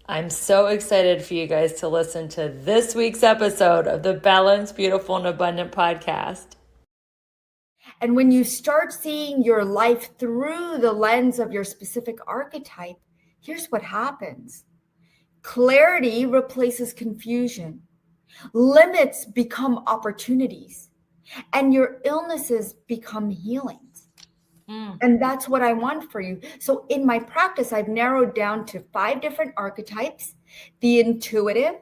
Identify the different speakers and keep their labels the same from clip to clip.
Speaker 1: I'm so excited for you guys to listen to this week's episode of the Balanced, Beautiful, and Abundant podcast.
Speaker 2: And when you start seeing your life through the lens of your specific archetype, here's what happens. Clarity replaces confusion. Limits become opportunities. And your illnesses become healings. And that's what I want for you. So in my practice, I've narrowed down to 5 different archetypes: the intuitive,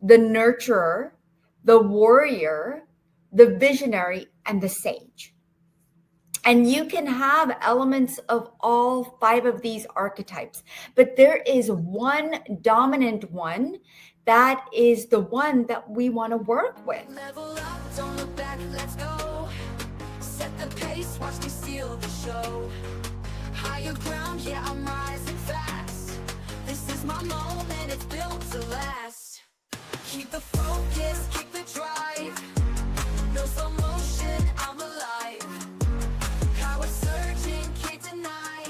Speaker 2: the nurturer, the warrior, the visionary, and the sage. And you can have elements of all 5 of these archetypes, but there is one dominant one that is the one that we want to work with.
Speaker 3: Level up, don't look back, let's go. Set the pace, watch me steal the show. Higher ground, yeah, I'm rising fast. This is my moment, it's built to last. Keep the focus, keep the drive. No slow motion, I'm alive. Power surging, can't deny.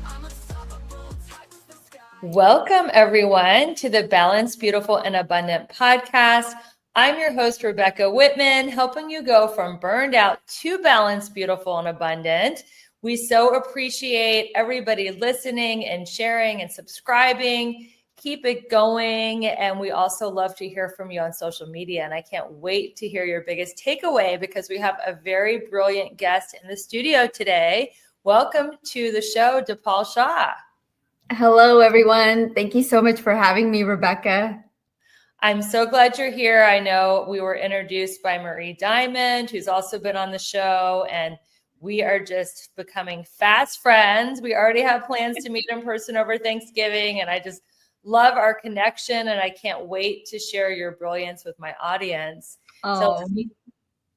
Speaker 3: I'm unstoppable, touch the sky.
Speaker 1: Welcome, everyone, to the Balanced, Beautiful, and Abundant podcast. I'm your host, Rebecca Whitman, helping you go from burned out to balanced, beautiful, and abundant. We so appreciate everybody listening and sharing and subscribing. Keep it going. And we also love to hear from you on social media. And I can't wait to hear your biggest takeaway because we have a very brilliant guest in the studio today. Welcome to the show, Dipal Shah.
Speaker 2: Hello, everyone. Thank you so much for having me, Rebecca.
Speaker 1: I'm so glad you're here. I know we were introduced by Marie Diamond, who's also been on the show, and we are just becoming fast friends. We already have plans to meet in person over Thanksgiving, and I just love our connection, and I can't wait to share your brilliance with my audience. So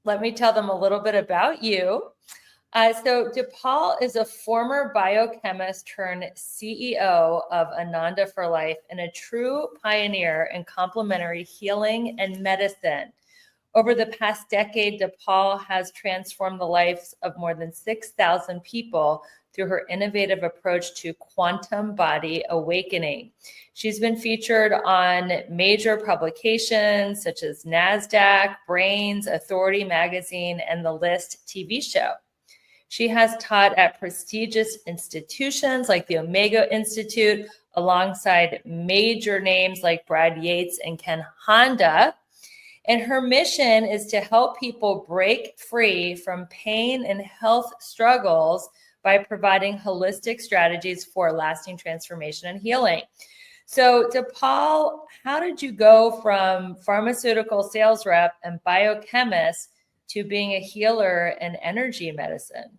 Speaker 1: let me tell them a little bit about you. So Dipal is a former biochemist turned CEO of Ananda for Life and a true pioneer in complementary healing and medicine. Over the past decade, Dipal has transformed the lives of more than 6,000 people through her innovative approach to quantum body awakening. She's been featured on major publications such as Nasdaq, Brainz, Authority Magazine, and The List TV show. She has taught at prestigious institutions like the Omega Institute, alongside major names like Brad Yates and Ken Honda. And her mission is to help people break free from pain and health struggles by providing holistic strategies for lasting transformation and healing. So, Dipal, how did you go from pharmaceutical sales rep and biochemist to being a healer in energy medicine?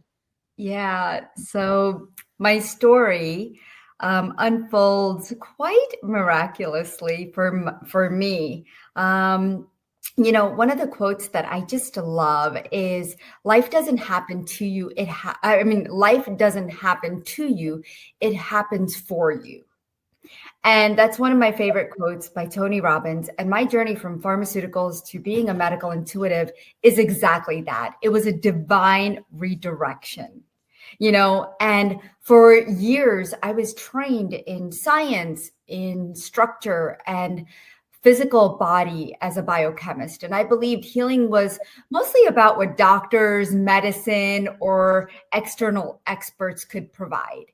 Speaker 2: Yeah, so my story unfolds quite miraculously for me. One of the quotes that I just love is, "Life doesn't happen to you. Life doesn't happen to you. It happens for you." And that's one of my favorite quotes by Tony Robbins. And my journey from pharmaceuticals to being a medical intuitive is exactly that. It was a divine redirection. And for years, I was trained in science, in structure, and physical body as a biochemist. And I believed healing was mostly about what doctors, medicine, or external experts could provide.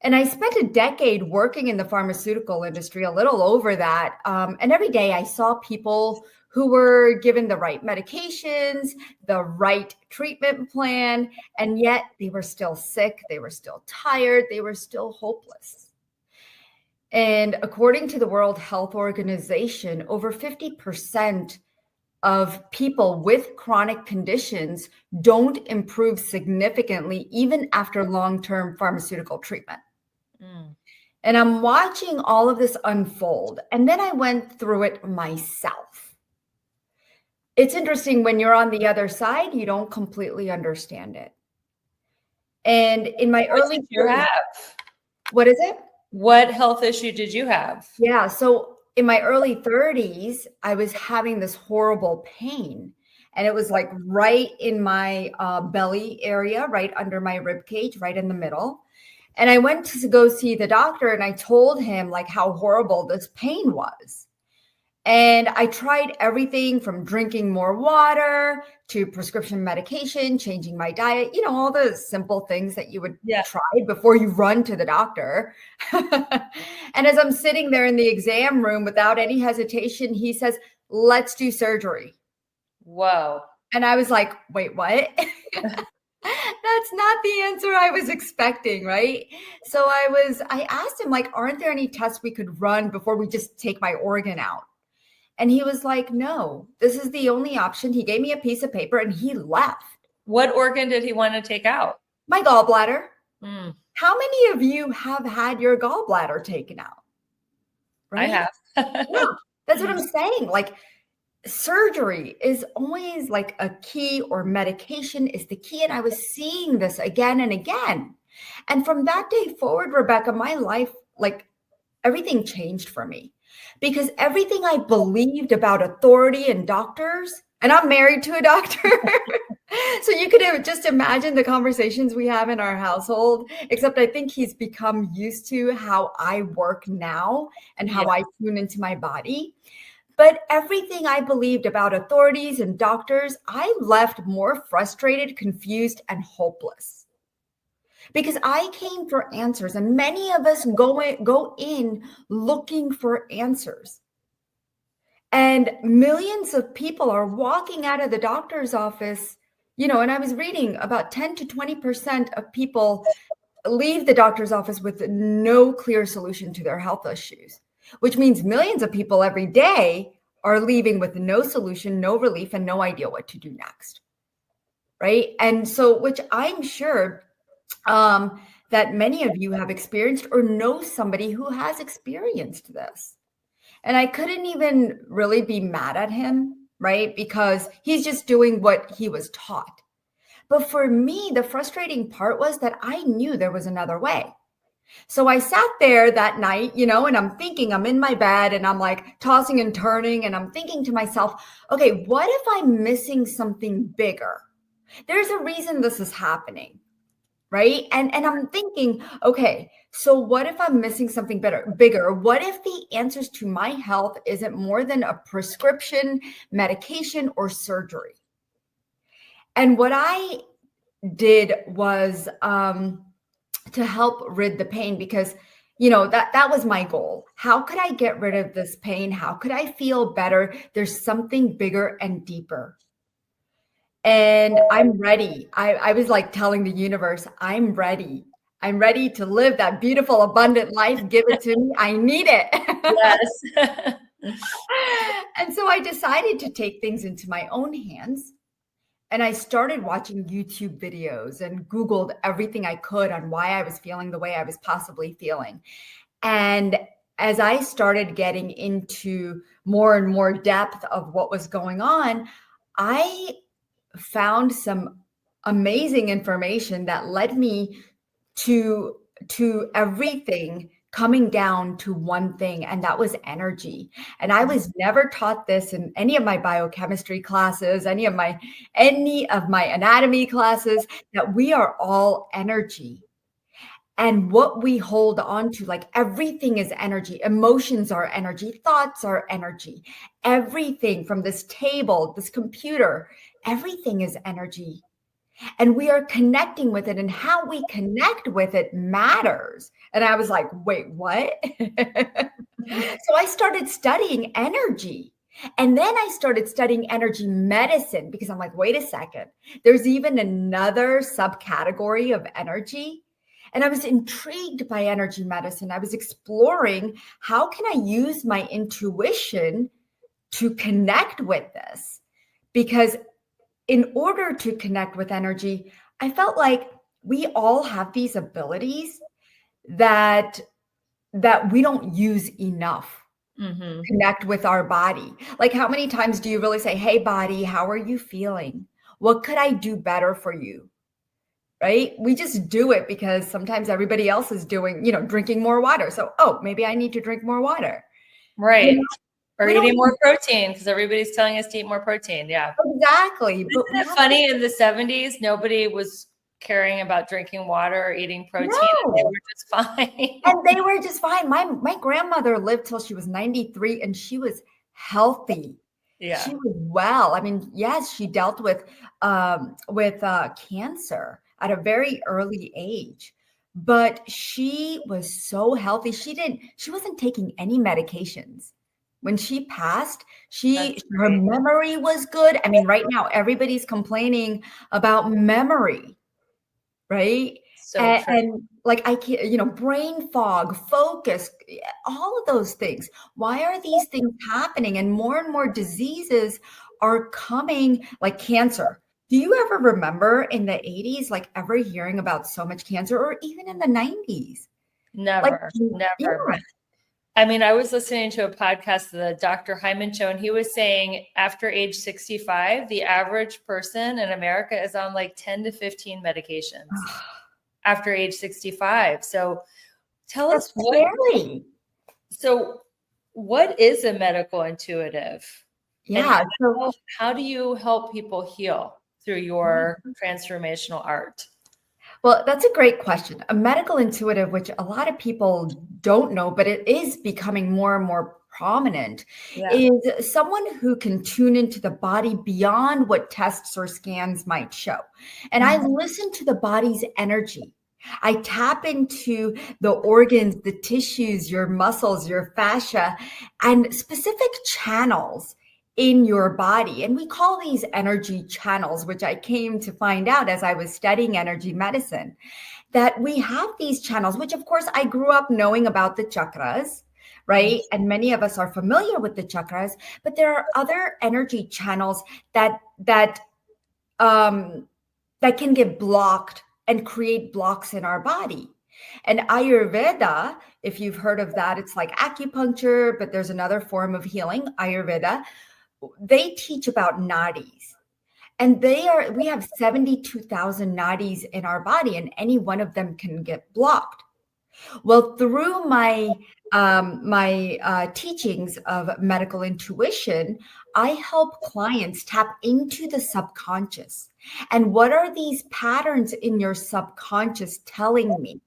Speaker 2: And I spent a decade working in the pharmaceutical industry, a little over that. And every day I saw people who were given the right medications, the right treatment plan, and yet they were still sick, they were still tired, they were still hopeless. And according to the World Health Organization, over 50% of people with chronic conditions don't improve significantly even after long-term pharmaceutical treatment. And I'm watching all of this unfold. And then I went through it myself. It's interesting, when you're on the other side, you don't completely understand it. And in my early
Speaker 1: years,
Speaker 2: what is it?
Speaker 1: What health issue did you have?
Speaker 2: Yeah. So in my early 30s, I was having this horrible pain. And it was like right in my belly area, right under my rib cage, right in the middle. And I went to go see the doctor, and I told him like how horrible this pain was. And I tried everything from drinking more water to prescription medication, changing my diet, all the simple things that you would try before you run to the doctor. And as I'm sitting there in the exam room without any hesitation, he says, let's do surgery.
Speaker 1: Whoa.
Speaker 2: And I was like, wait, what? That's not the answer I was expecting, right? So I asked him, like, aren't there any tests we could run before we just take my organ out? And he was like, no, this is the only option. He gave me a piece of paper and he left.
Speaker 1: What organ did he want to take out?
Speaker 2: My gallbladder.
Speaker 1: Mm.
Speaker 2: How many of you have had your gallbladder taken out?
Speaker 1: Right? I have.
Speaker 2: Yeah, that's what I'm saying. Like, surgery is always like a key, or medication is the key. And I was seeing this again and again. And from that day forward, Rebecca, my life, like, everything changed for me. Because everything I believed about authority and doctors, and I'm married to a doctor. So you could just imagine the conversations we have in our household, except I think he's become used to how I work now and how I tune into my body. But everything I believed about authorities and doctors, I left more frustrated, confused, and hopeless. Because I came for answers, and many of us go in looking for answers. And millions of people are walking out of the doctor's office, and I was reading about 10 to 20% of people leave the doctor's office with no clear solution to their health issues, which means millions of people every day are leaving with no solution, no relief, and no idea what to do next. Right? And so, which I'm sure that many of you have experienced or know somebody who has experienced this. And I couldn't even really be mad at him, right? Because he's just doing what he was taught. But for me, the frustrating part was that I knew there was another way. So I sat there that night, and I'm thinking, I'm in my bed and I'm like tossing and turning, and I'm thinking to myself, okay, what if I'm missing something bigger? There's a reason this is happening. Right. And I'm thinking, okay, so what if I'm missing something bigger? What if the answers to my health isn't more than a prescription, medication, or surgery? And what I did was to help rid the pain, because, that was my goal. How could I get rid of this pain? How could I feel better? There's something bigger and deeper. And I'm ready. I was like telling the universe, I'm ready. I'm ready to live that beautiful, abundant life. Give it to me. I need it.
Speaker 1: Yes.
Speaker 2: And so I decided to take things into my own hands. And I started watching YouTube videos and Googled everything I could on why I was feeling the way I was possibly feeling. And as I started getting into more and more depth of what was going on, I found some amazing information that led me to everything coming down to one thing, and that was energy. And I was never taught this in any of my biochemistry classes, any of my anatomy classes, that we are all energy. And what we hold on to, like, everything is energy. Emotions are energy. Thoughts are energy. Everything from this table, this computer, everything is energy. And we are connecting with it, and how we connect with it matters. And I was like, wait, what? So I started studying energy. And then I started studying energy medicine, because I'm like, wait a second, there's even another subcategory of energy. And I was intrigued by energy medicine. I was exploring, how can I use my intuition to connect with this? Because in order to connect with energy, I felt like we all have these abilities that we don't use enough. Mm-hmm. Connect with our body. Like, how many times do you really say, hey, body, how are you feeling? What could I do better for you? Right? We just do it because sometimes everybody else is doing, drinking more water. So, maybe I need to drink more water.
Speaker 1: Right. Or eating more protein, because everybody's telling us to eat more protein. Yeah.
Speaker 2: Exactly.
Speaker 1: Isn't it funny, in the 70s, nobody was caring about drinking water or eating protein, and they
Speaker 2: No.
Speaker 1: were just fine.
Speaker 2: And they were just fine. My grandmother lived till she was 93 and she was healthy.
Speaker 1: Yeah.
Speaker 2: She was well. I mean, yes, she dealt with cancer at a very early age, but she was so healthy. She wasn't taking any medications. When she passed,
Speaker 1: That's
Speaker 2: her
Speaker 1: great.
Speaker 2: memory was good. I mean, right now everybody's complaining about memory, right?
Speaker 1: So true.
Speaker 2: And like I can't, brain fog, focus, all of those things. Why are these things happening? And more diseases are coming, like cancer. Do you ever remember in the 80s, like ever hearing about so much cancer, or even in the 90s?
Speaker 1: Never.
Speaker 2: Yeah.
Speaker 1: I mean, I was listening to a podcast, the Dr. Hyman show, and he was saying after age 65, the average person in America is on like 10 to 15 medications after age 65. So tell us
Speaker 2: Scary.
Speaker 1: So what is a medical intuitive?
Speaker 2: Yeah.
Speaker 1: And how do you help people heal through your transformational art?
Speaker 2: Well, that's a great question. A medical intuitive, which a lot of people don't know, but it is becoming more and more prominent, is someone who can tune into the body beyond what tests or scans might show. And I listen to the body's energy. I tap into the organs, the tissues, your muscles, your fascia, and specific channels in your body. And we call these energy channels, which I came to find out as I was studying energy medicine, that we have these channels, which of course I grew up knowing about the chakras, right? And many of us are familiar with the chakras, but there are other energy channels that can get blocked and create blocks in our body. And Ayurveda, if you've heard of that, it's like acupuncture, but there's another form of healing, Ayurveda. They teach about nadis, and we have 72,000 nadis in our body, and any one of them can get blocked. Well, through my teachings of medical intuition, I help clients tap into the subconscious. And what are these patterns in your subconscious telling me?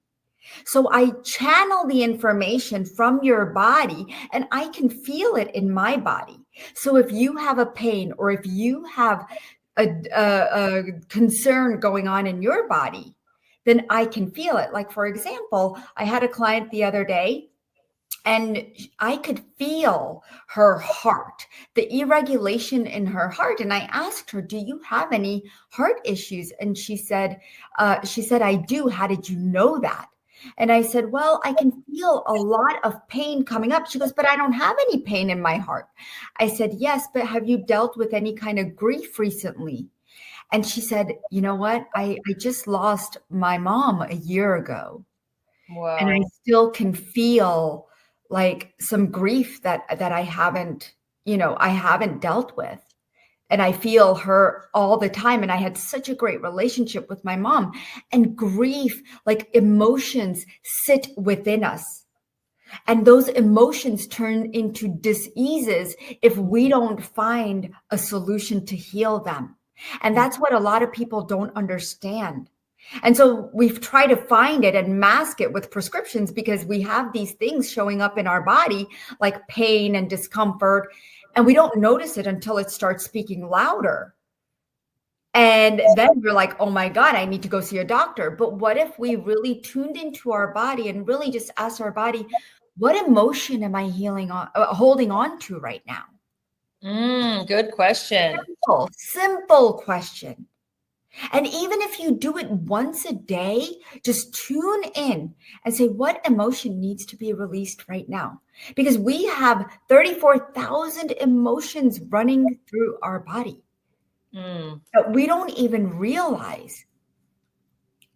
Speaker 2: So I channel the information from your body and I can feel it in my body. So if you have a pain or if you have a concern going on in your body, then I can feel it. Like, for example, I had a client the other day and I could feel her heart, the irregulation in her heart. And I asked her, do you have any heart issues? And she said, I do. How did you know that? And I said, well, I can feel a lot of pain coming up. She goes, but I don't have any pain in my heart. I said, yes, but have you dealt with any kind of grief recently? And she said, you know what? I just lost my mom a year ago.
Speaker 1: Wow.
Speaker 2: And I still can feel like some grief that I haven't dealt with. And I feel her all the time. And I had such a great relationship with my mom. And grief, like emotions, sit within us. And those emotions turn into diseases if we don't find a solution to heal them. And that's what a lot of people don't understand. And so we've tried to find it and mask it with prescriptions because we have these things showing up in our body like pain and discomfort. And we don't notice it until it starts speaking louder. And then we're like, oh my God, I need to go see a doctor. But what if we really tuned into our body and really just asked our body, what emotion am I holding on to right now?
Speaker 1: Good question.
Speaker 2: Simple question. And even if you do it once a day, just tune in and say, what emotion needs to be released right now? Because we have 34,000 emotions running through our body that we don't even realize.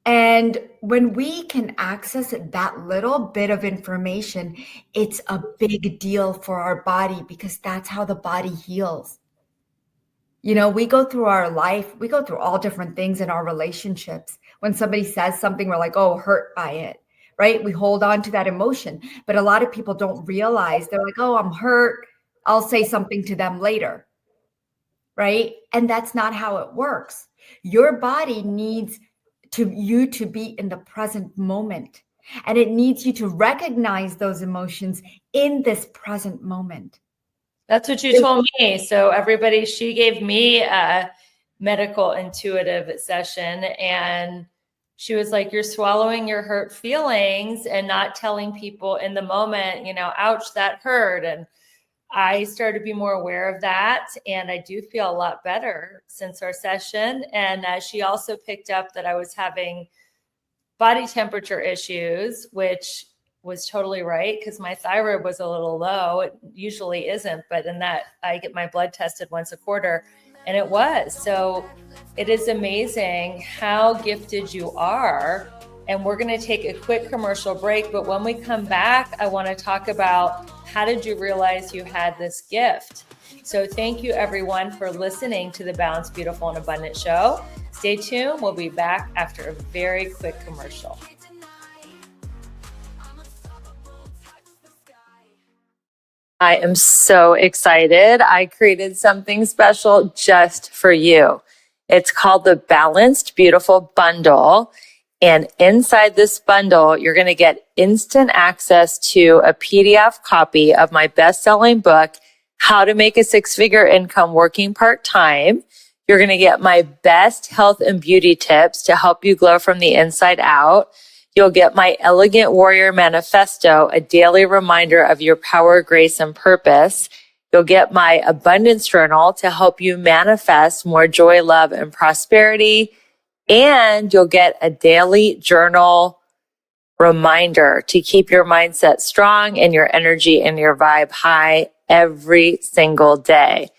Speaker 2: And when we can access that little bit of information, it's a big deal for our body because that's how the body heals. You know, we go through our life, we go through all different things in our relationships. When somebody says something, we're like, oh, hurt by it, right? We hold on to that emotion. But a lot of people don't realize, they're like, oh, I'm hurt. I'll say something to them later, right? And that's not how it works. Your body needs to be in the present moment. And it needs you to recognize those emotions in this present moment.
Speaker 1: That's what you told me. So everybody, she gave me a medical intuitive session, and she was like, you're swallowing your hurt feelings and not telling people in the moment, ouch, that hurt. And I started to be more aware of that. And I do feel a lot better since our session. And she also picked up that I was having body temperature issues, which was totally right, because my thyroid was a little low. It usually isn't, but in that I get my blood tested once a quarter, and it was. So it is amazing how gifted you are. And we're going to take a quick commercial break, but when we come back, I want to talk about how did you realize you had this gift? So thank you everyone for listening to the Balanced, Beautiful, and Abundant show. Stay tuned. We'll be back after a very quick commercial. I am so excited. I created something special just for you. It's called the Balanced, Beautiful Bundle. And inside this bundle, you're going to get instant access to a PDF copy of my best-selling book, How to Make a Six-Figure Income Working Part-Time. You're going to get my best health and beauty tips to help you glow from the inside out. You'll get my Elegant Warrior Manifesto, a daily reminder of your power, grace, and purpose. You'll get my Abundance Journal to help you manifest more joy, love, and prosperity. And you'll get a daily journal reminder to keep your mindset strong and your energy and your vibe high every single day.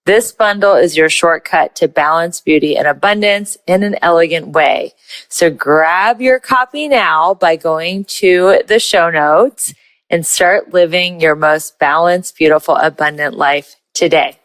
Speaker 1: This bundle is your shortcut to balance, beauty, and abundance in an elegant way. So grab your copy now by going to the show notes and start living your most balanced, beautiful, abundant life today.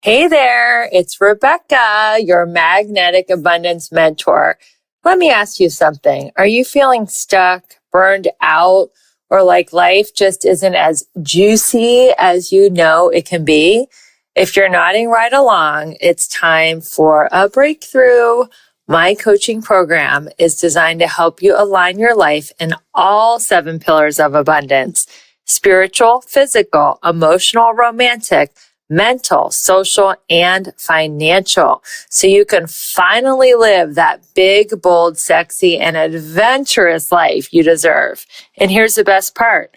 Speaker 1: Hey there, it's Rebecca, your magnetic abundance mentor. Let me ask you something. Are you feeling stuck, burned out, or like life just isn't as juicy as you know it can be? If you're nodding right along, it's time for a breakthrough. My coaching program is designed to help you align your life in all 7 pillars of abundance: spiritual, physical, emotional, romantic, mental, social, and financial. So you can finally live that big, bold, sexy, and adventurous life you deserve. And here's the best part.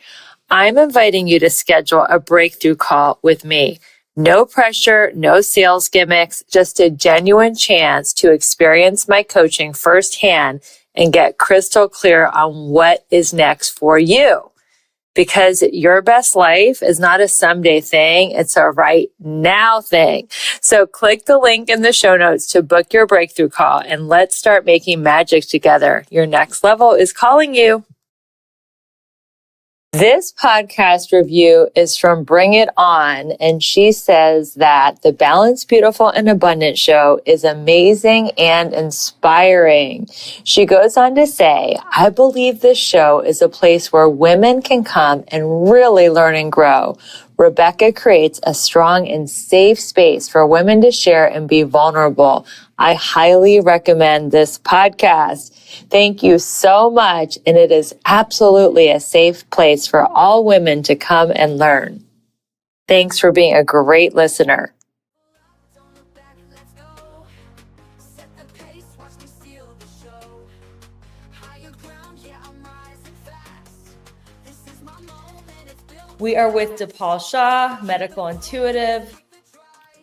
Speaker 1: I'm inviting you to schedule a breakthrough call with me. No pressure, no sales gimmicks, just a genuine chance to experience my coaching firsthand and get crystal clear on what is next for you. Because your best life is not a someday thing, it's a right now thing. So click the link in the show notes to book your breakthrough call and let's start making magic together. Your next level is calling you. This podcast review is from Bring It On, and she says that the Balanced, Beautiful, and Abundant show is amazing and inspiring. She goes on to say, I believe this show is a place where women can come and really learn and grow. Rebecca creates a strong and safe space for women to share and be vulnerable. I highly recommend this podcast. Thank you so much. And it is absolutely a safe place for all women to come and learn. Thanks for being a great listener. We are with Dipal Shah, medical intuitive.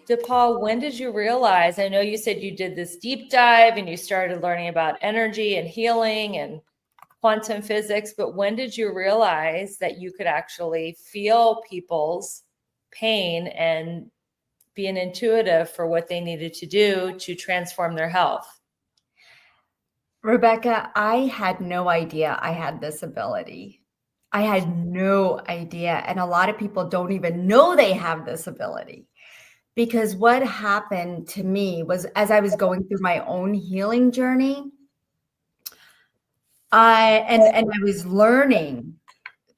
Speaker 1: Dipal, when did you realize, I know you said you did this deep dive and you started learning about energy and healing and quantum physics, but when did you realize that you could actually feel people's pain and be an intuitive for what they needed to do to transform their health?
Speaker 2: Rebecca, I had no idea I had this ability. I had no idea. And a lot of people don't even know they have this ability. Because what happened to me was, as I was going through my own healing journey, I was learning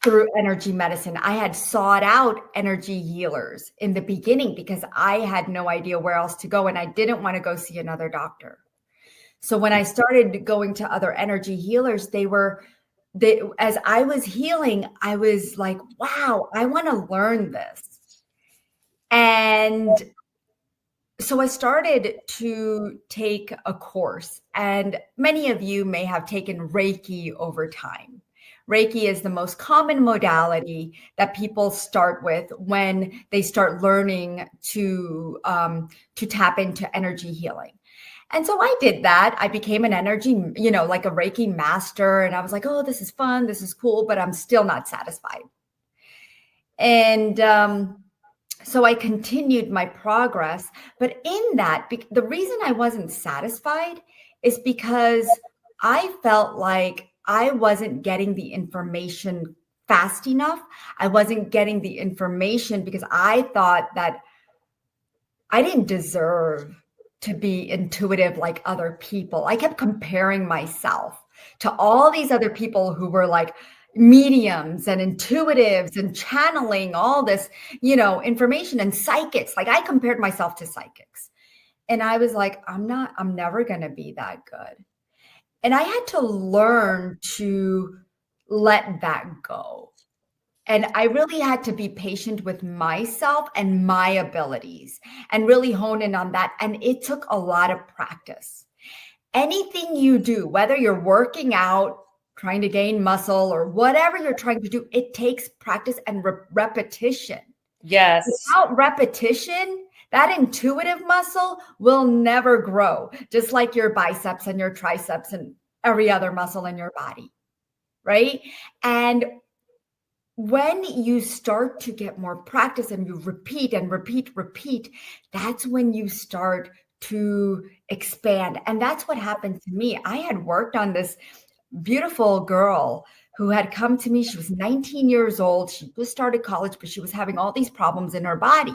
Speaker 2: through energy medicine. I had sought out energy healers in the beginning because I had no idea where else to go, and I didn't want to go see another doctor. So when I started going to other energy healers, as I was healing, I was like, wow, I want to learn this. And so I started to take a course, and many of you may have taken Reiki over time. Reiki is the most common modality that people start with when they start learning to tap into energy healing. And so I did that. I became an energy, like a Reiki master. And I was like, oh, this is fun. This is cool, but I'm still not satisfied. And so I continued my progress. But in that, the reason I wasn't satisfied is because I felt like I wasn't getting the information fast enough. I wasn't getting the information because I thought that I didn't deserve to be intuitive like other people. I kept comparing myself to all these other people who were like mediums and intuitives and channeling all this, information, and psychics. Like I compared myself to psychics. And I was like, I'm never going to be that good. And I had to learn to let that go. And I really had to be patient with myself and my abilities and really hone in on that. And it took a lot of practice. Anything you do, whether you're working out, trying to gain muscle, or whatever you're trying to do, it takes practice and repetition.
Speaker 1: Yes.
Speaker 2: Without repetition, that intuitive muscle will never grow, just like your biceps and your triceps and every other muscle in your body, right? And when you start to get more practice and you repeat and repeat, that's when you start to expand. And that's what happened to me. I had worked on this beautiful girl who had come to me. She was 19 years old. She just started college, but she was having all these problems in her body.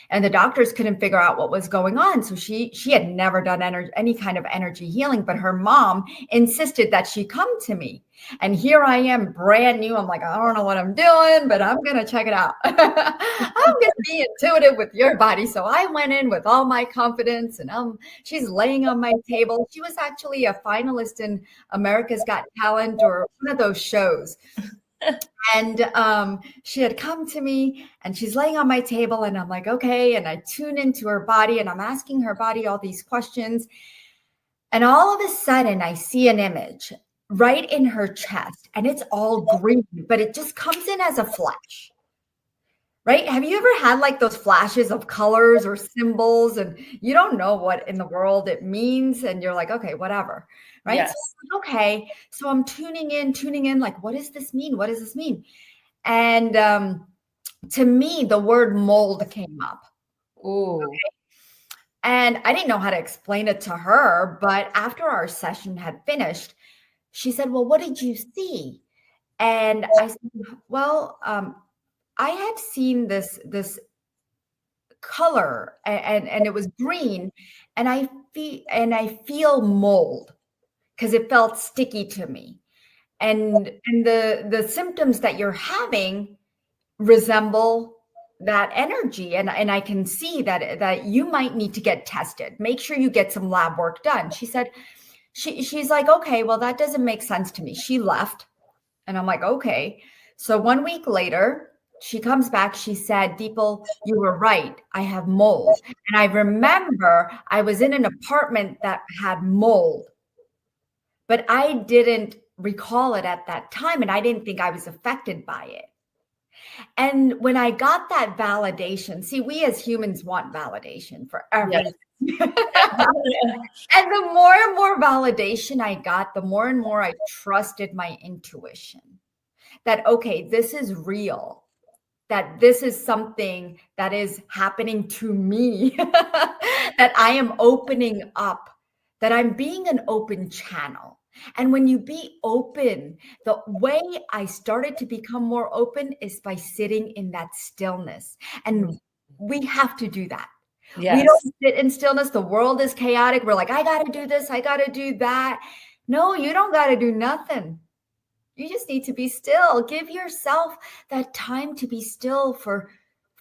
Speaker 2: And the doctors couldn't figure out what was going on. So she had never done any kind of energy healing, but her mom insisted that she come to me. And here I am, brand new. I'm like, I don't know what I'm doing, but I'm going to check it out. I'm going to be intuitive with your body. So I went in with all my confidence, and she's laying on my table. She was actually a finalist in America's Got Talent, or one of those shows. And she had come to me, and she's laying on my table, and I'm like, okay. And I tune into her body, and I'm asking her body all these questions. And all of a sudden I see an image right in her chest, and it's all green, but it just comes in as a flash. Right? Have you ever had like those flashes of colors or symbols, and you don't know what in the world it means, and you're like, okay, whatever. Right?
Speaker 1: Yes.
Speaker 2: So, okay. So I'm tuning in, like, what does this mean? What does this mean? And to me, the word mold came up.
Speaker 1: Ooh.
Speaker 2: Okay? And I didn't know how to explain it to her, but after our session had finished, she said, well, what did you see? And I said, well, I had seen this color, and it was green, and I feel mold because it felt sticky to me, and the symptoms that you're having resemble that energy, and I can see that you might need to get tested. Make sure you get some lab work done. She said, she's like, okay, well, that doesn't make sense to me. She left, and I'm like, okay. So 1 week later, she comes back. She said, Dipal, you were right. I have mold. And I remember I was in an apartment that had mold, but I didn't recall it at that time. And I didn't think I was affected by it. And when I got that validation, see, we as humans want validation for everything. Yes. And the more and more validation I got, the more and more I trusted my intuition that, okay, this is real, that this is something that is happening to me, that I am opening up, that I'm being an open channel. And when you be open, the way I started to become more open is by sitting in that stillness. And we have to do that. Yes. We don't sit in stillness. The world is chaotic. We're like, I got to do this. I got to do that. No, you don't got to do nothing. You just need to be still. Give yourself that time to be still for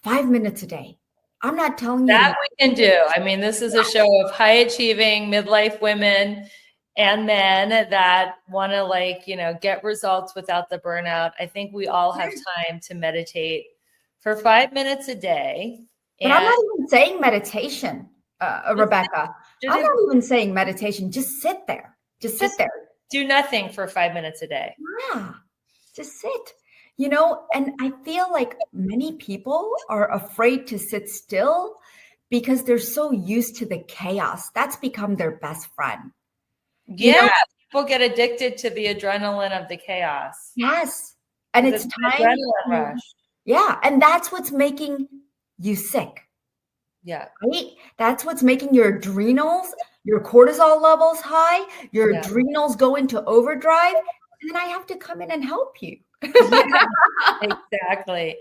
Speaker 2: 5 minutes a day. I'm not telling you
Speaker 1: that we can do. I mean, this is a show of high achieving midlife women and men that want to, like, you know, get results without the burnout. I think we all have time to meditate for 5 minutes a day.
Speaker 2: But I'm not even saying meditation, Rebecca. I'm not even saying meditation. Just sit there. Just sit there.
Speaker 1: Do nothing for 5 minutes a day.
Speaker 2: Yeah, just sit. You know, and I feel like many people are afraid to sit still because they're so used to the chaos. That's become their best friend.
Speaker 1: Yeah, people get addicted to the adrenaline of the chaos.
Speaker 2: Yes, and it's time.
Speaker 1: Adrenaline rush.
Speaker 2: Yeah, and that's what's making you sick.
Speaker 1: Yeah.
Speaker 2: Right? That's what's making your adrenals, your cortisol levels high, your adrenals go into overdrive, and then I have to come in and help you.
Speaker 1: Yeah, exactly.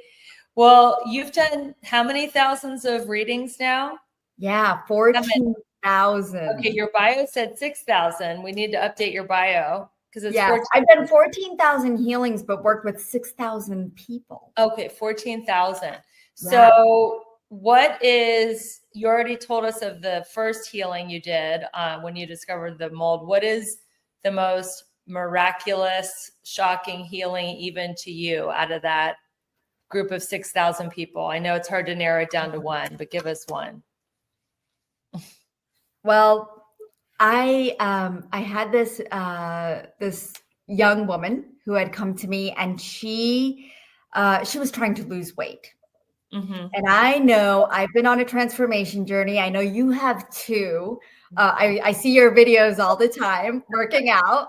Speaker 1: Well, you've done how many thousands of readings now?
Speaker 2: Yeah, 14,000.
Speaker 1: Okay, your bio said 6,000. We need to update your bio because it's 14.
Speaker 2: I've done 14,000 healings, but worked with 6,000 people.
Speaker 1: Okay, 14,000. So what is, you already told us of the first healing you did when you discovered the mold. What is the most miraculous, shocking healing even to you out of that group of 6,000 people? I know it's hard to narrow it down to one, but give us one.
Speaker 2: Well, I had this this young woman who had come to me, and she was trying to lose weight.
Speaker 1: Mm-hmm.
Speaker 2: And I know I've been on a transformation journey. I know you have too. I see your videos all the time working out.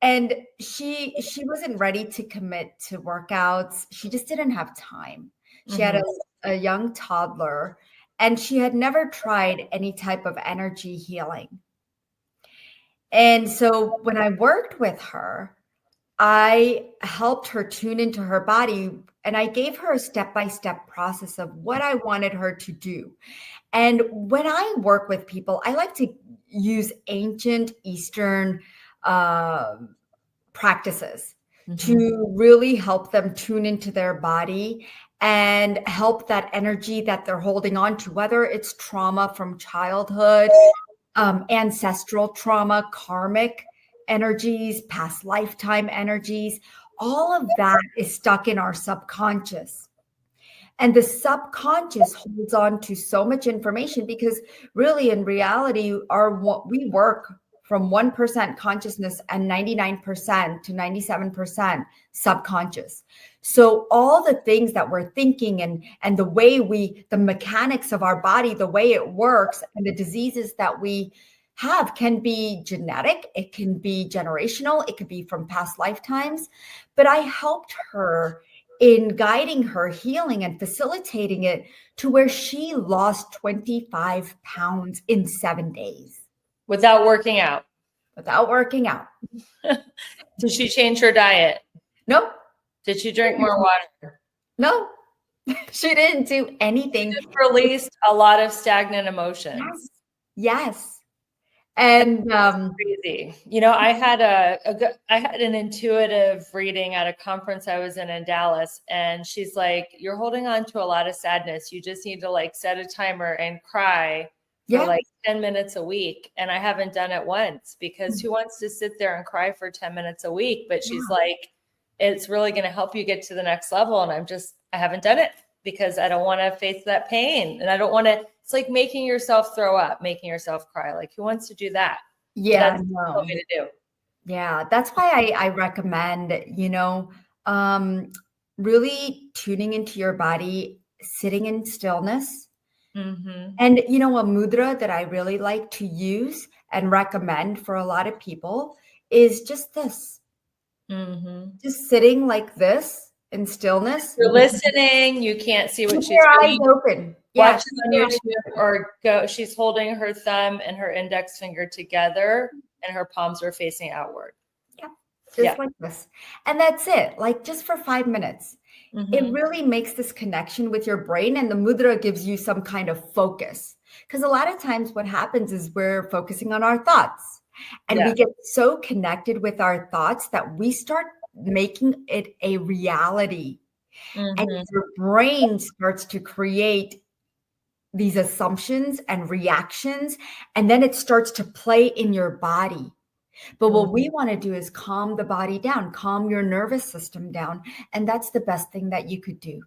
Speaker 2: And she wasn't ready to commit to workouts. She just didn't have time. She had a young toddler, and she had never tried any type of energy healing. And so when I worked with her, I helped her tune into her body, and I gave her a step-by-step process of what I wanted her to do. And when I work with people, I like to use ancient Eastern practices to really help them tune into their body and help that energy that they're holding on to, whether it's trauma from childhood, ancestral trauma, karmic energies, past lifetime energies. All of that is stuck in our subconscious. And the subconscious holds on to so much information because really in reality, we work from 1% consciousness and 99% to 97% subconscious. So all the things that we're thinking and the way the mechanics of our body, the way it works, and the diseases that we have can be genetic, it can be generational, it could be from past lifetimes. But I helped her in guiding her healing and facilitating it to where she lost 25 pounds in 7 days.
Speaker 1: Without working out.
Speaker 2: Without working out.
Speaker 1: Did she change her diet?
Speaker 2: Nope.
Speaker 1: Did she drink more water?
Speaker 2: No. She didn't do anything.
Speaker 1: She just released a lot of stagnant emotions.
Speaker 2: Yes. And
Speaker 1: crazy. You know, I had an intuitive reading at a conference I was in Dallas, and she's like, "You're holding on to a lot of sadness. You just need to like set a timer and cry for like 10 minutes a week." And I haven't done it once because who wants to sit there and cry for 10 minutes a week? But she's like, it's really going to help you get to the next level. And I haven't done it because I don't want to face that pain. And I don't want to, it's like making yourself throw up, making yourself cry. Like, who wants to do that?
Speaker 2: Yeah.
Speaker 1: That's what you want me to do.
Speaker 2: Yeah. That's why I recommend, really tuning into your body, sitting in stillness.
Speaker 1: Mm-hmm.
Speaker 2: And, a mudra that I really like to use and recommend for a lot of people is just this.
Speaker 1: Mm-hmm.
Speaker 2: Just sitting like this in stillness.
Speaker 1: You're listening. You can't see what she's
Speaker 2: your eyes
Speaker 1: doing.
Speaker 2: Open.
Speaker 1: Watch on YouTube or go. She's holding her thumb and her index finger together, and her palms are facing outward.
Speaker 2: Yeah, just like this. And that's it. Like just for 5 minutes. Mm-hmm. It really makes this connection with your brain, and the mudra gives you some kind of focus. Because a lot of times what happens is we're focusing on our thoughts, and we get so connected with our thoughts that we start making it a reality And
Speaker 1: Mhm.
Speaker 2: your brain starts to create these assumptions and reactions, and then it starts to play in your body. But what we want to do is calm the body down, calm your nervous system down. And that's the best thing that you could do.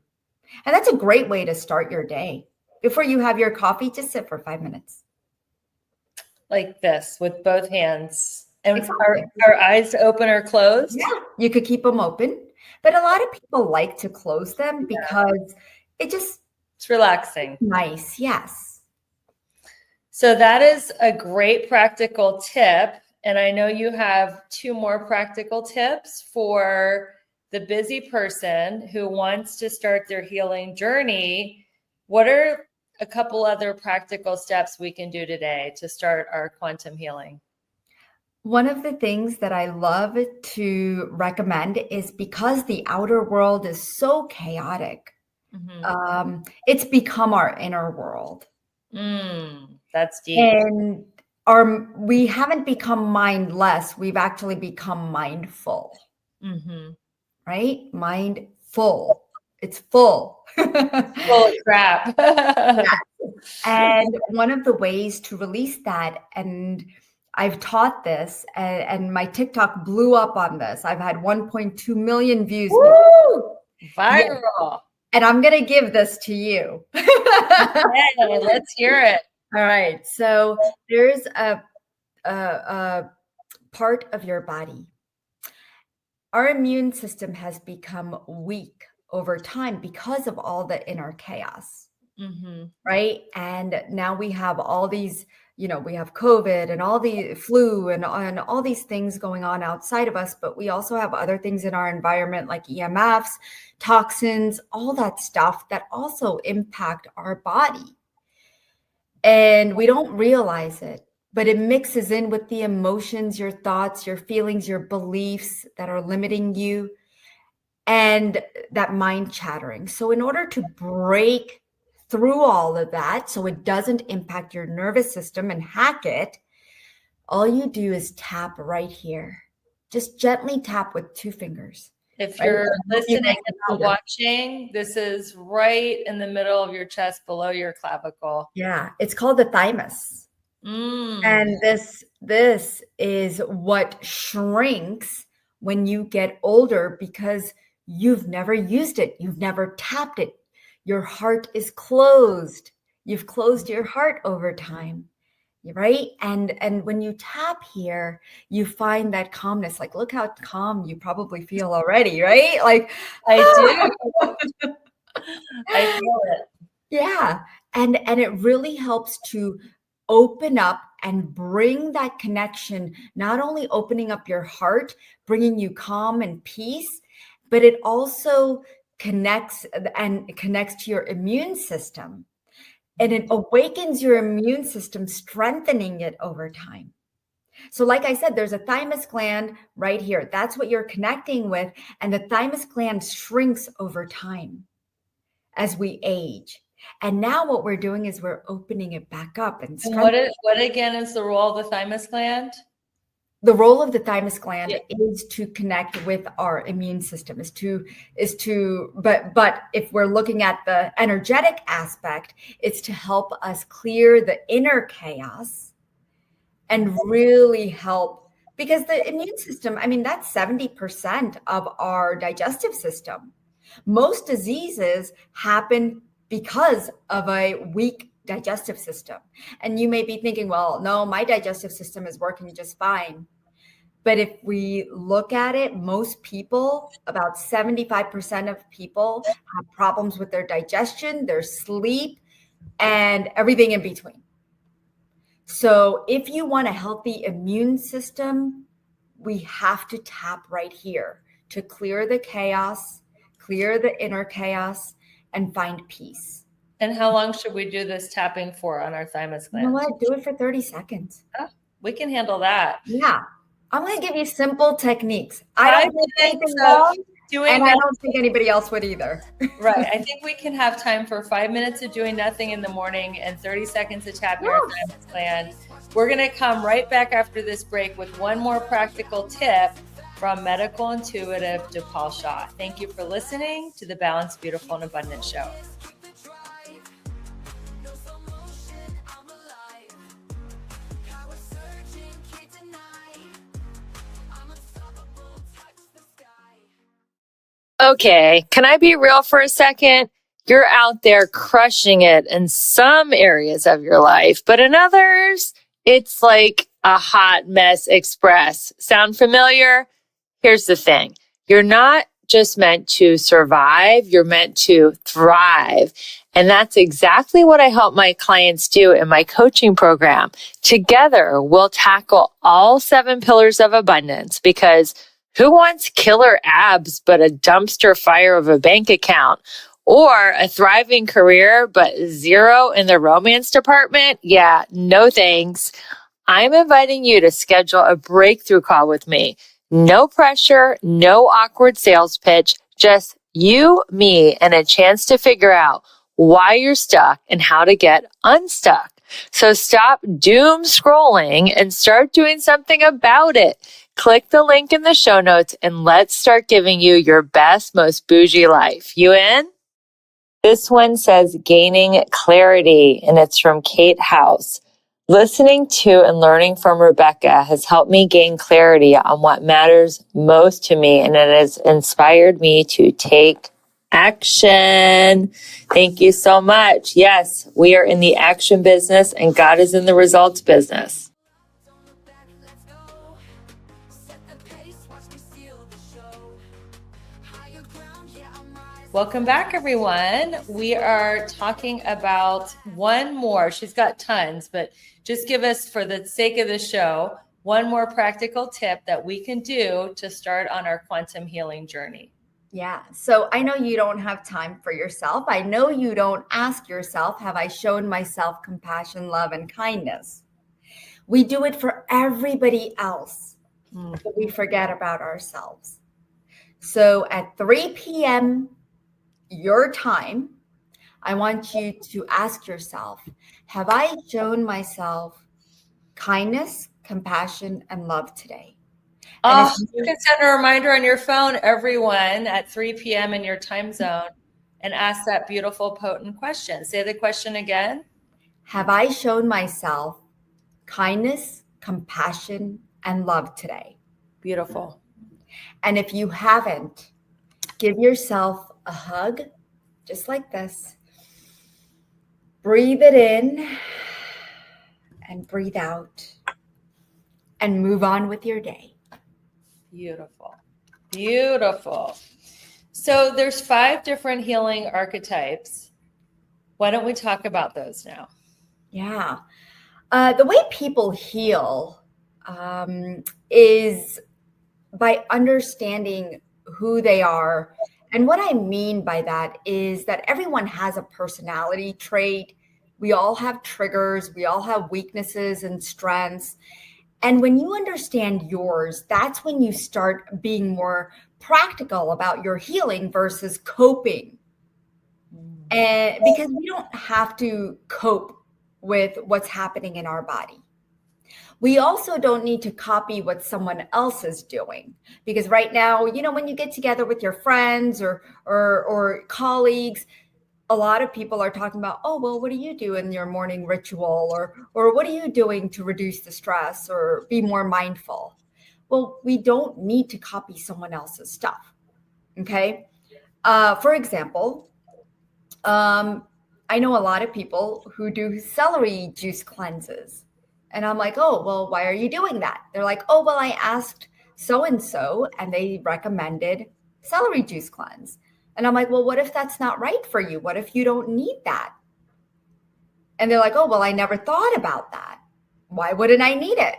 Speaker 2: And that's a great way to start your day. Before you have your coffee, just sit for 5 minutes.
Speaker 1: Like this with both hands. And
Speaker 2: Exactly.
Speaker 1: our eyes open or closed?
Speaker 2: Yeah, you could keep them open. But a lot of people like to close them because it just
Speaker 1: It's relaxing.
Speaker 2: nice. Yes.
Speaker 1: So that is a great practical tip. And I know you have 2 more practical tips for the busy person who wants to start their healing journey. What are a couple other practical steps we can do today to start our quantum healing?
Speaker 2: One of the things that I love to recommend is because the outer world is so chaotic, it's become our inner world.
Speaker 1: That's deep.
Speaker 2: And we haven't become mindless. We've actually become mindful, right? Mindful. It's full.
Speaker 1: Full of crap.
Speaker 2: And one of the ways to release that, and I've taught this, and my TikTok blew up on this. I've had 1.2 million views.
Speaker 1: Woo! Viral.
Speaker 2: And I'm going to give this to you.
Speaker 1: Hey, let's hear it.
Speaker 2: All right. So there's a part of your body. Our immune system has become weak over time because of all the inner chaos. Right. And now we have all these, we have COVID and all the flu and all these things going on outside of us, but we also have other things in our environment like EMFs, toxins, all that stuff that also impact our body. And we don't realize it, but it mixes in with the emotions, your thoughts, your feelings, your beliefs that are limiting you, and that mind chattering. So in order to break through all of that, so it doesn't impact your nervous system and hack it, all you do is tap right here. Just gently tap with 2 fingers.
Speaker 1: If you're listening and not watching, this is right in the middle of your chest below your clavicle.
Speaker 2: Yeah, it's called the thymus. And this is what shrinks when you get older because you've never used it. You've never tapped it. Your heart is closed. You've closed your heart over time, right? And when you tap here, you find that calmness. Like, look how calm you probably feel already, right? Like,
Speaker 1: I do. I feel it.
Speaker 2: Yeah. And it really helps to open up and bring that connection, not only opening up your heart, bringing you calm and peace, but it also connects to your immune system. And it awakens your immune system, strengthening it over time. So like I said, there's a thymus gland right here. That's what you're connecting with. And the thymus gland shrinks over time as we age. And now what we're doing is we're opening it back up. And
Speaker 1: what again is the role of the thymus gland?
Speaker 2: The role of the thymus gland is to connect with our immune system, but if we're looking at the energetic aspect, it's to help us clear the inner chaos and really help, because the immune system, I mean, that's 70% of our digestive system. Most diseases happen because of a weak digestive system. And you may be thinking, well, no, my digestive system is working just fine. But if we look at it, most people, about 75% of people have problems with their digestion, their sleep, and everything in between. So if you want a healthy immune system, we have to tap right here to clear the chaos, clear the inner chaos, and find peace.
Speaker 1: And how long should we do this tapping for on our thymus gland?
Speaker 2: You know what? Do it for 30 seconds.
Speaker 1: Oh, we can handle that.
Speaker 2: Yeah. I'm going to give you simple techniques. I don't think anything wrong, and I don't think anybody else would either.
Speaker 1: Right. I think we can have time for 5 minutes of doing nothing in the morning and 30 seconds of tapping our thymus gland. We're going to come right back after this break with one more practical tip from medical intuitive Dipal Shah. Thank you for listening to the Balanced, Beautiful, and Abundant Show. Okay, can I be real for a second? You're out there crushing it in some areas of your life, but in others, it's like a hot mess express. Sound familiar? Here's the thing. You're not just meant to survive, you're meant to thrive. And that's exactly what I help my clients do in my coaching program. Together, we'll tackle all 7 pillars of abundance, because who wants killer abs but a dumpster fire of a bank account? Or a thriving career but zero in the romance department? Yeah, no thanks. I'm inviting you to schedule a breakthrough call with me. No pressure, no awkward sales pitch, just you, me, and a chance to figure out why you're stuck and how to get unstuck. So stop doom scrolling and start doing something about it. Click the link in the show notes and let's start giving you your best, most bougie life. You in? This one says gaining clarity, and it's from Kate House. Listening to and learning from Rebecca has helped me gain clarity on what matters most to me, and it has inspired me to take action. Thank you so much. Yes, we are in the action business and God is in the results business. Welcome back, everyone. We are talking about one more. She's got tons, but just give us, for the sake of the show, one more practical tip that we can do to start on our quantum healing journey.
Speaker 2: Yeah. So I know you don't have time for yourself. I know you don't ask yourself, have I shown myself compassion, love, and kindness? We do it for everybody else, but we forget about ourselves. So at 3 p.m. your time, I want you to ask yourself, have I shown myself kindness, compassion, and love today?
Speaker 1: Oh, you can send a reminder on your phone, everyone, at 3 p.m. in your time zone, and ask that beautiful, potent question. Say the question again.
Speaker 2: Have I shown myself kindness, compassion, and love today?
Speaker 1: Beautiful.
Speaker 2: And if you haven't, give yourself a hug, just like this. Breathe it in and breathe out and move on with your day.
Speaker 1: Beautiful. Beautiful. So there's 5 different healing archetypes. Why don't we talk about those now?
Speaker 2: Yeah. The way people heal is by understanding who they are. And what I mean by that is that everyone has a personality trait. We all have triggers. We all have weaknesses and strengths. And when you understand yours, that's when you start being more practical about your healing versus coping. And because we don't have to cope with what's happening in our body. We also don't need to copy what someone else is doing, because right now, you know, when you get together with your friends or colleagues, a lot of people are talking about, oh, well, what do you do in your morning ritual, or what are you doing to reduce the stress or be more mindful? Well, we don't need to copy someone else's stuff. Okay. For example, I know a lot of people who do celery juice cleanses. And I'm like, oh, well, why are you doing that? They're like, oh, well, I asked so-and-so and they recommended celery juice cleanse. And I'm like, well, what if that's not right for you? What if you don't need that? And they're like, oh, well, I never thought about that. Why wouldn't I need it?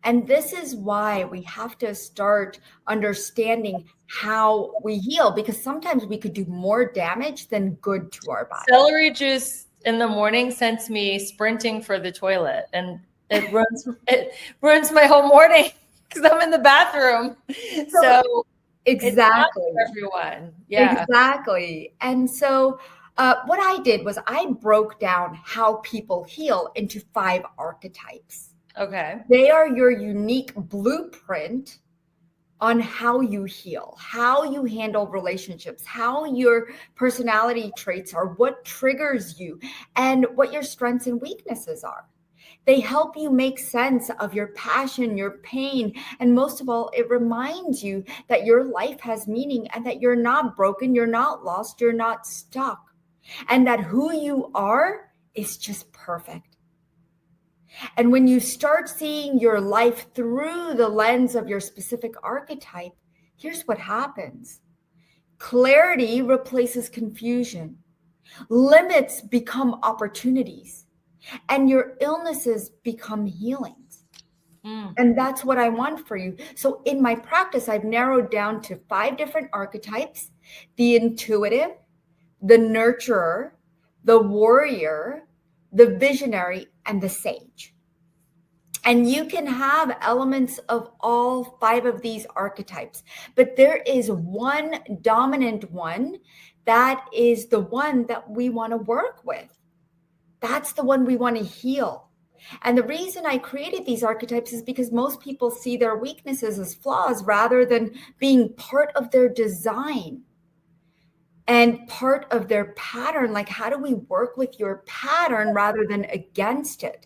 Speaker 2: And this is why we have to start understanding how we heal, because sometimes we could do more damage than good to our body.
Speaker 1: Celery juice in the morning sends me sprinting for the toilet, and it ruins my whole morning because I'm in the bathroom. So
Speaker 2: exactly,
Speaker 1: it's not for everyone. Yeah,
Speaker 2: exactly. And so what I did was I broke down how people heal into 5 archetypes.
Speaker 1: Okay.
Speaker 2: They are your unique blueprint on how you heal, how you handle relationships, how your personality traits are, what triggers you, and what your strengths and weaknesses are. They help you make sense of your passion, your pain, and most of all, it reminds you that your life has meaning and that you're not broken, you're not lost, you're not stuck, and that who you are is just perfect. And when you start seeing your life through the lens of your specific archetype, here's what happens. Clarity replaces confusion. Limits become opportunities. And your illnesses become healings. And that's what I want for you. So in my practice, I've narrowed down to 5 different archetypes: the intuitive, the nurturer, the warrior, the visionary, and the sage. And you can have elements of all 5 of these archetypes, but there is one dominant one that is the one that we want to work with. That's the one we want to heal. And the reason I created these archetypes is because most people see their weaknesses as flaws rather than being part of their design and part of their pattern. Like, how do we work with your pattern rather than against it?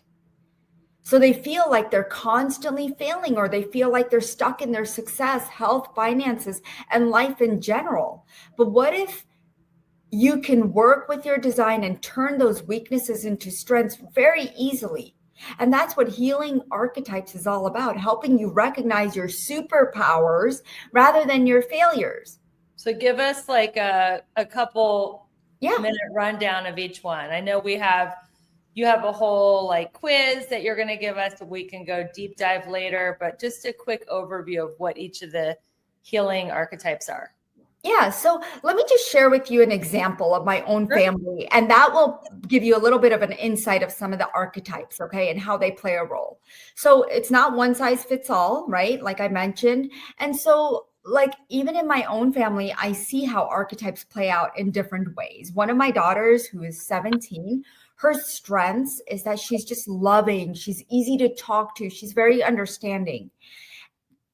Speaker 2: So they feel like they're constantly failing, or they feel like they're stuck in their success, health, finances, and life in general. But what if you can work with your design and turn those weaknesses into strengths very easily? And that's what healing archetypes is all about, helping you recognize your superpowers rather than your failures.
Speaker 1: So give us like a couple minute rundown of each one. I know you have a whole like quiz that you're going to give us that we can go deep dive later, but just a quick overview of what each of the healing archetypes are.
Speaker 2: Yeah. So let me just share with you an example of my own family, and that will give you a little bit of an insight of some of the archetypes, okay, and how they play a role. So it's not one size fits all, right? Like I mentioned. And so like even in my own family, I see how archetypes play out in different ways. One of my daughters, who is 17, her strengths is that she's just loving. She's easy to talk to. She's very understanding.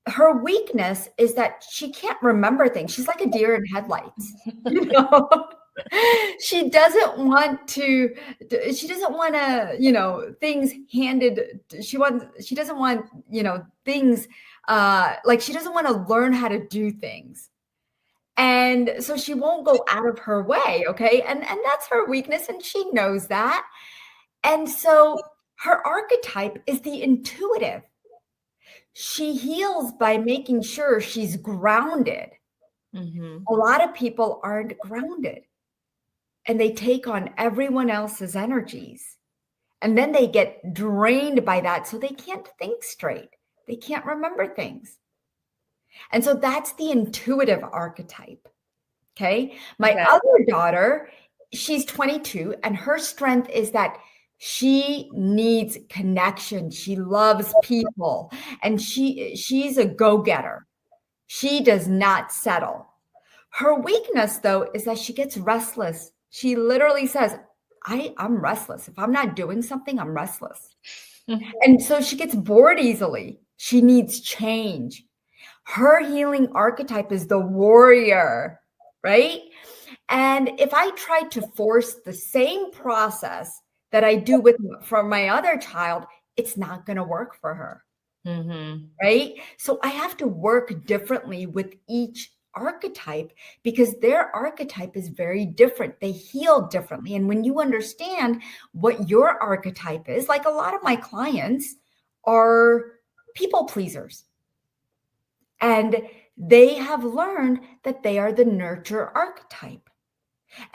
Speaker 2: Her weakness is that she can't remember things. She's like a deer in headlights. You know, she doesn't want to, things handed. She doesn't want, things like she doesn't want to learn how to do things. And so she won't go out of her way. Okay. And that's her weakness. And she knows that. And so her archetype is the intuitive. She heals by making sure she's grounded. Mm-hmm. A lot of people aren't grounded and they take on everyone else's energies. And then they get drained by that. So they can't think straight. They can't remember things. And so that's the intuitive archetype. Okay. My other daughter, she's 22, and her strength is that she needs connection. She loves people, and she's a go-getter. She does not settle. Her weakness, though, is that she gets restless. She literally says, I'm restless. If I'm not doing something, I'm restless. And so she gets bored easily. She needs change. Her healing archetype is the warrior, right? And if I tried to force the same process that I do for my other child, it's not going to work for her, right? So I have to work differently with each archetype because their archetype is very different. They heal differently. And when you understand what your archetype is, like a lot of my clients are people pleasers. And they have learned that they are the nurture archetype.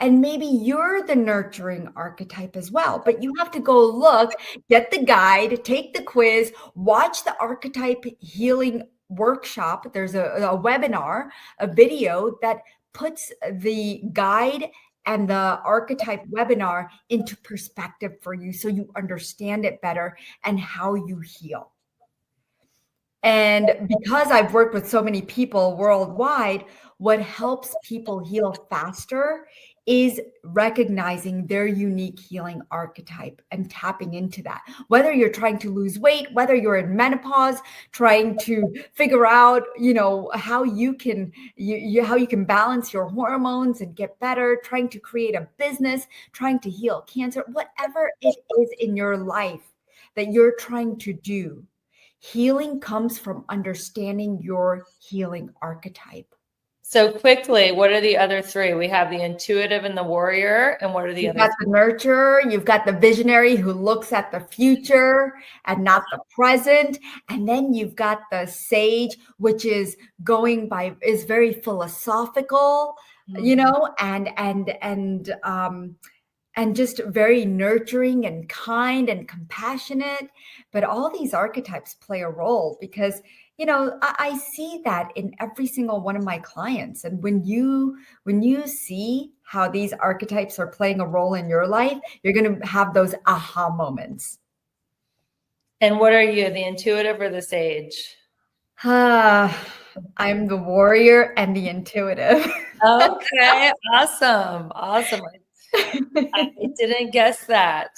Speaker 2: And maybe you're the nurturing archetype as well, but you have to go look, get the guide, take the quiz, watch the archetype healing workshop. There's a webinar, a video that puts the guide and the archetype webinar into perspective for you so you understand it better and how you heal. And because I've worked with so many people worldwide, what helps people heal faster is recognizing their unique healing archetype and tapping into that. Whether you're trying to lose weight, whether you're in menopause, trying to figure out, how you can how you can balance your hormones and get better, trying to create a business, trying to heal cancer, whatever it is in your life that you're trying to do, healing comes from understanding your healing archetype.
Speaker 1: So quickly, what are the other three? We have the intuitive and the warrior. And what are the
Speaker 2: You've
Speaker 1: other
Speaker 2: got the nurturer, you've got the visionary who looks at the future and not the present. And then you've got the sage, which is very philosophical, and just very nurturing and kind and compassionate. But all these archetypes play a role because I see that in every single one of my clients. And when you see how these archetypes are playing a role in your life, you're going to have those aha moments.
Speaker 1: And what are you, the intuitive or the sage?
Speaker 2: I'm the warrior and the intuitive.
Speaker 1: Okay, awesome. I didn't guess that.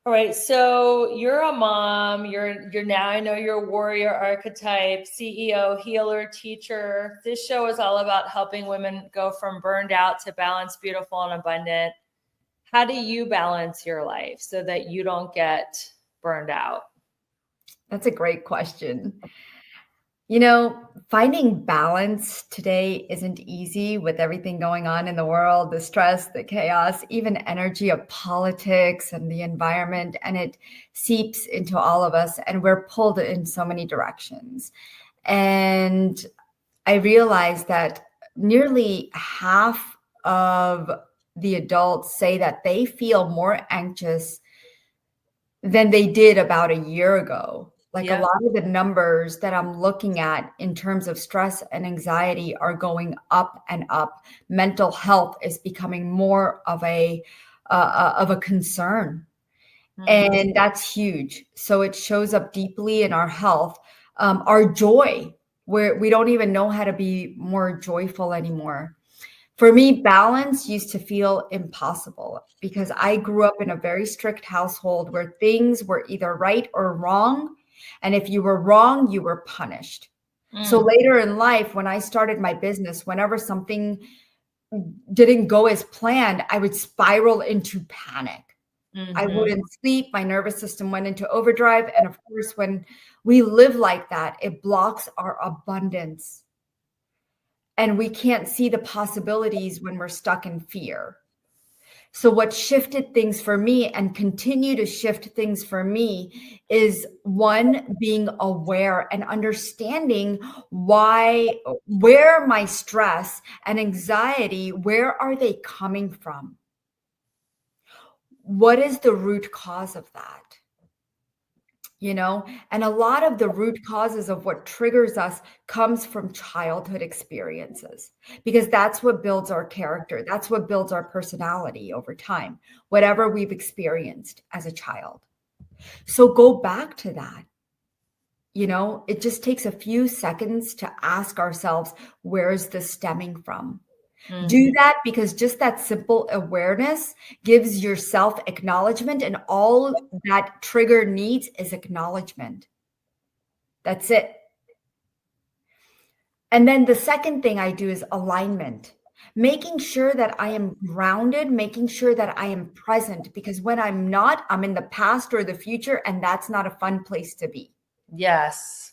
Speaker 1: All right, so you're a mom. You're now, I know you're a warrior archetype, CEO, healer, teacher. This show is all about helping women go from burned out to balanced, beautiful, and abundant. How do you balance your life so that you don't get burned out?
Speaker 2: That's a great question. Finding balance today isn't easy with everything going on in the world, the stress, the chaos, even energy of politics and the environment, and it seeps into all of us, and we're pulled in so many directions. And I realized that nearly half of the adults say that they feel more anxious than they did about a year ago. A lot of the numbers that I'm looking at in terms of stress and anxiety are going up and up. Mental health is becoming more of a concern. And that's huge. So it shows up deeply in our health, our joy, where we don't even know how to be more joyful anymore. For me, balance used to feel impossible because I grew up in a very strict household where things were either right or wrong. And if you were wrong, you were punished. So later in life, when I started my business, whenever something didn't go as planned, I would spiral into panic. I wouldn't sleep. My nervous system went into overdrive. And of course, when we live like that, it blocks our abundance. And we can't see the possibilities when we're stuck in fear. So what shifted things for me and continue to shift things for me is one, being aware and understanding where my stress and anxiety, where are they coming from? What is the root cause of that? And a lot of the root causes of what triggers us comes from childhood experiences, because that's what builds our character. That's what builds our personality over time, whatever we've experienced as a child. So go back to that. It just takes a few seconds to ask ourselves, where is this stemming from? Do that, because just that simple awareness gives yourself acknowledgement, and all that trigger needs is acknowledgement. That's it. And then the second thing I do is alignment, making sure that I am grounded, making sure that I am present, because when I'm not, I'm in the past or the future, and that's not a fun place to be.
Speaker 1: Yes.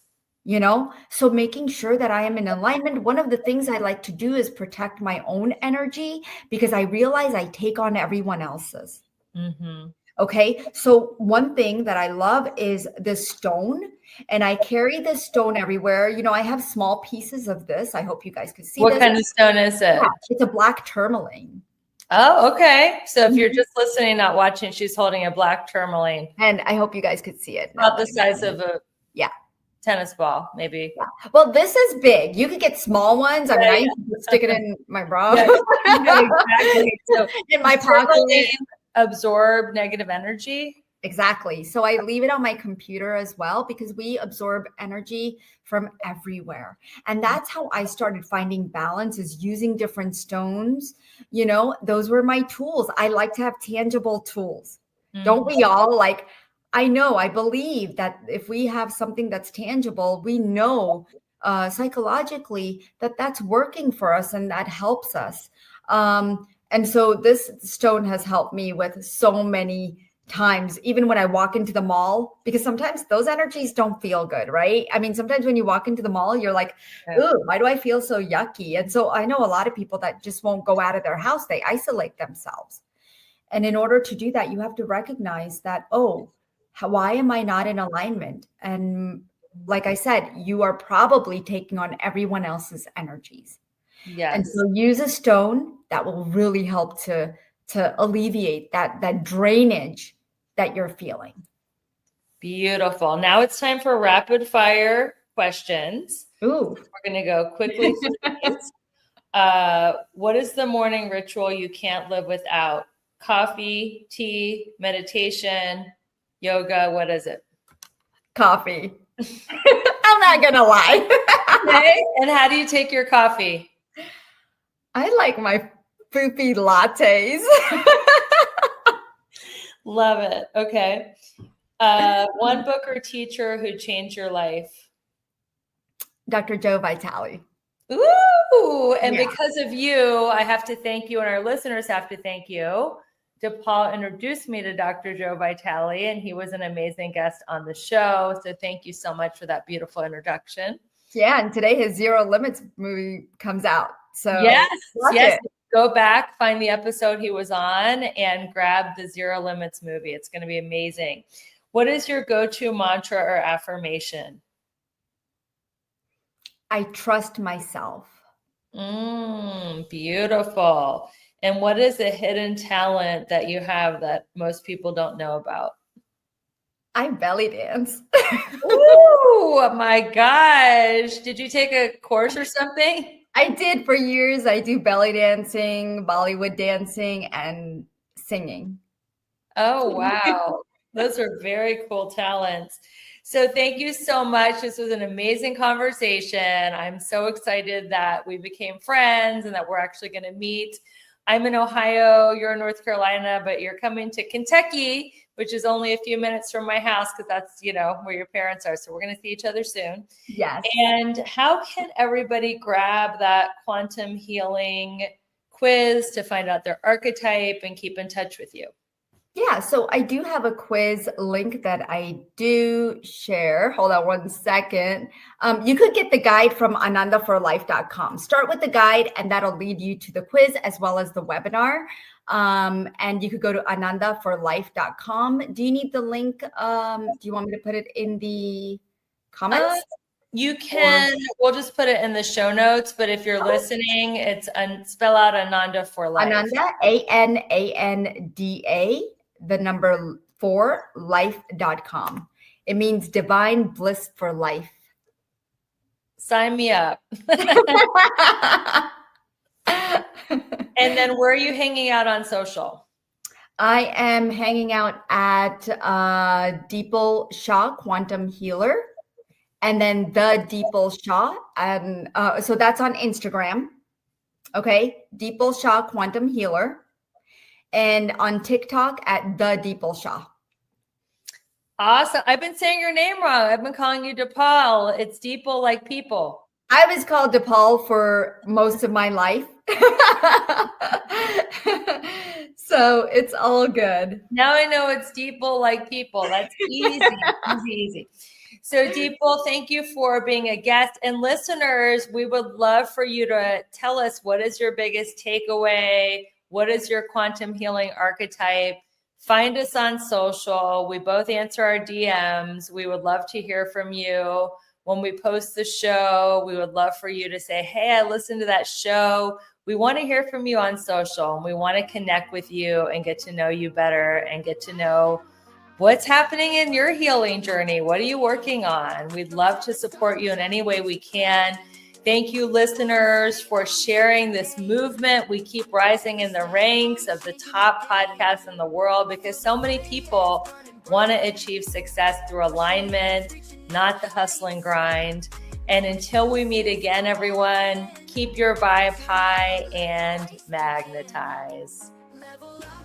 Speaker 2: So making sure that I am in alignment. One of the things I like to do is protect my own energy, because I realize I take on everyone else's. Okay. So one thing that I love is this stone, and I carry this stone everywhere. I have small pieces of this. I hope you guys could see
Speaker 1: What
Speaker 2: this.
Speaker 1: kind of stone is it?
Speaker 2: Yeah, it's a black tourmaline.
Speaker 1: Oh, okay. So if you're just listening, not watching, she's holding a black tourmaline.
Speaker 2: And I hope you guys could see it.
Speaker 1: About the size of a
Speaker 2: yeah.
Speaker 1: tennis ball, maybe.
Speaker 2: Yeah. Well, this is big. You could get small ones. I mean, I used to stick it in my bra.
Speaker 1: Exactly. So
Speaker 2: in my pocket.
Speaker 1: Absorb negative energy.
Speaker 2: Exactly. So I leave it on my computer as well because we absorb energy from everywhere. And that's how I started finding balance, is using different stones. Those were my tools. I like to have tangible tools. Don't we all? Like, I believe that if we have something that's tangible, we know psychologically that that's working for us and that helps us. And so this stone has helped me with so many times, even when I walk into the mall, because sometimes those energies don't feel good, right? I mean, sometimes when you walk into the mall, you're like, ooh, why do I feel so yucky? And so I know a lot of people that just won't go out of their house. They isolate themselves. And in order to do that, you have to recognize that, why am I not in alignment? And like I said, you are probably taking on everyone else's energies.
Speaker 1: Yes.
Speaker 2: And so use a stone that will really help to alleviate that drainage that you're feeling.
Speaker 1: Beautiful. Now it's time for rapid fire questions.
Speaker 2: Ooh.
Speaker 1: We're going to go quickly through these. What is the morning ritual you can't live without? Coffee, tea, meditation, yoga. What is it?
Speaker 2: Coffee. I'm not going to lie.
Speaker 1: Okay. And how do you take your coffee?
Speaker 2: I like my poopy lattes.
Speaker 1: Love it. Okay. One book or teacher who changed your life?
Speaker 2: Dr. Joe Vitale.
Speaker 1: Ooh, and because of you, I have to thank you, and our listeners have to thank you. Dipal introduced me to Dr. Joe Vitale, and he was an amazing guest on the show. So thank you so much for that beautiful introduction.
Speaker 2: Yeah, and today his Zero Limits movie comes out. So
Speaker 1: yes. Go back, find the episode he was on, and grab the Zero Limits movie. It's going to be amazing. What is your go-to mantra or affirmation?
Speaker 2: I trust myself.
Speaker 1: Beautiful. And what is a hidden talent that you have that most people don't know about?
Speaker 2: I belly dance.
Speaker 1: Oh my gosh. Did you take a course or something?
Speaker 2: I did for years. I do belly dancing, Bollywood dancing, and singing.
Speaker 1: Oh, wow. Those are very cool talents. So thank you so much. This was an amazing conversation. I'm so excited that we became friends and that we're actually going to meet. I'm in Ohio, you're in North Carolina, but you're coming to Kentucky, which is only a few minutes from my house because that's, where your parents are. So we're going to see each other soon.
Speaker 2: Yes.
Speaker 1: And how can everybody grab that quantum healing quiz to find out their archetype and keep in touch with you?
Speaker 2: Yeah, so I do have a quiz link that I do share. Hold on one second. You could get the guide from anandaforlife.com. Start with the guide, and that'll lead you to the quiz as well as the webinar. And you could go to anandaforlife.com. Do you need the link? Do you want me to put it in the comments?
Speaker 1: You can. We'll just put it in the show notes. But if you're listening, it's spell out Ananda for Life.
Speaker 2: Ananda, ANANDA. The number 4 life.com. It means divine bliss for life.
Speaker 1: Sign me up. And then where are you hanging out on social?
Speaker 2: I am hanging out at Dipal Shah Quantum Healer, and then the Dipal Shah. So that's on Instagram. Okay, Dipal Shah Quantum Healer. And on TikTok at the Dipal Shah.
Speaker 1: Awesome. I've been saying your name wrong. I've been calling you Dipal. It's Dipal like people.
Speaker 2: I was called Dipal for most of my life. So it's all good.
Speaker 1: Now I know it's Dipal like people. That's easy, easy. So Dipal, thank you for being a guest. And listeners, we would love for you to tell us, what is your biggest takeaway? What is your quantum healing archetype? Find us on social. We both answer our DMs. We would love to hear from you. When we post the show, we would love for you to say, hey, I listened to that show. We want to hear from you on social, and we want to connect with you and get to know you better and get to know what's happening in your healing journey. What are you working on? We'd love to support you in any way we can. Thank you, listeners, for sharing this movement. We keep rising in the ranks of the top podcasts in the world because so many people want to achieve success through alignment, not the hustle and grind. And until we meet again, everyone, keep your vibe high and magnetize.
Speaker 3: Level up.